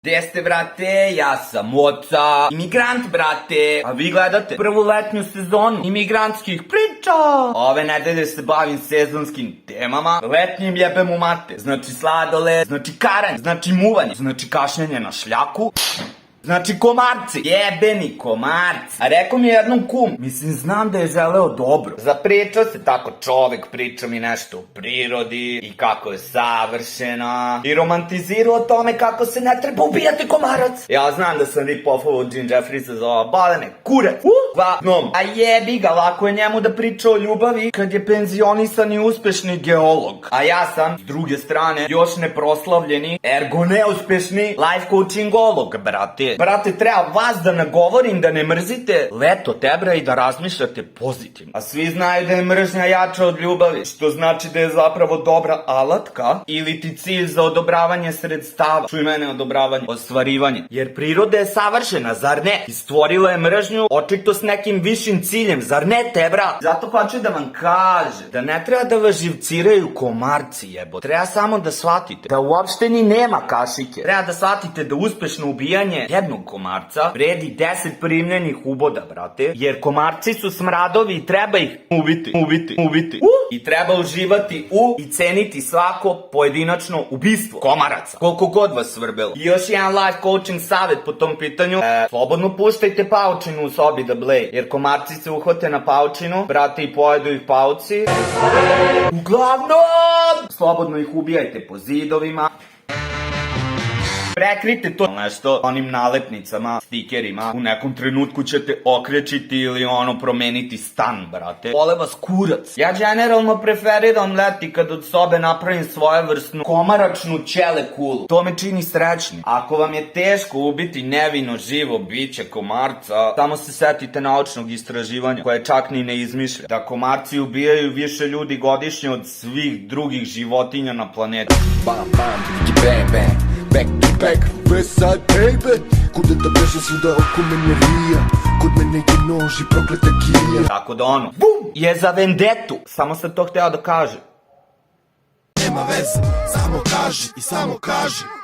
Gde ste, brate? Ja sam Oca, imigrant, brate. A vi gledate prvu letnju sezonu imigrantskih priča. Ove nedelje se bavim sezonskim temama. Letnjim jebem u mate. Znači sladoled, znači karanj, znači muvanje, znači kašnjenje na šljaku. Znači komarci, jebeni komarci. A rekao mi je jednom kum, mislim znam da je želeo dobro. Zapričao se tako čovek, pričao mi nešto o prirodi i kako je savršena. I romantizirao o tome kako se ne treba ubijati komarac. Ja znam da sam rip-offao od Jim Jeffriesa za ova balene kure. Gnom. A jebi ga, lako je njemu da priča o ljubavi kad je penzionisani uspešni geolog. A ja sam, s druge strane, još neproslavljeni, ergo neuspešni life coachingolog, brate. Brate, treba vas da nagovorim da ne mrzite leto tebra i da razmišljate pozitivno. A svi znaju da je mržnja jača od ljubavi, što znači da je zapravo dobra alatka ili ti cilj za odobravanje sredstava. Čuj mene, odobravanje, ostvarivanje. Jer priroda je savršena, zar ne? I stvorila je mržnju očito s nekim višim ciljem, zar ne, tebra? Zato hoću da vam kažem da ne treba da vas živciraju komarci, jebo. Treba samo da shvatite da uopšte ni nema kašike. Treba da shvatite da uspešno ubijanje jednog komarca vredi 10 primljenih uboda, brate. Jer komarci su smradovi i treba ih ubiti. I treba uživati i ceniti svako pojedinačno ubistvo komaraca. Koliko god vas svrbelo. I još jedan life coaching savjet po tom pitanju. Slobodno puštajte paučinu u sobi da bleje. Jer komarci se uhvate na paučinu, brate, i pojedu ih pauci. Uglavnom, slobodno ih ubijajte po zidovima. Prekrite to nešto onim nalepnicama, stikerima. U nekom trenutku ćete okrečiti ili promeniti stan, brate. Vole vas kurac. Ja generalno preferiram leti kad od sobe napravim svojevrsnu komaračnu ćele kulu. To me čini srećni. Ako vam je teško ubiti nevino živo biće komarca, samo se setite naučnog istraživanja koje čak ni ne izmišlja. Da komarci ubijaju više ljudi godišnje od svih drugih životinja na planeti. Bam, bam, bam, bam. Back to back, Westside baby. Kuda da bežem svuda oko mene rija. Kod mene je nož i prokleta kija. Tako da bum, je za vendetu. Samo sam to hteo da kaže. Nema veze, samo kaži i samo kaži.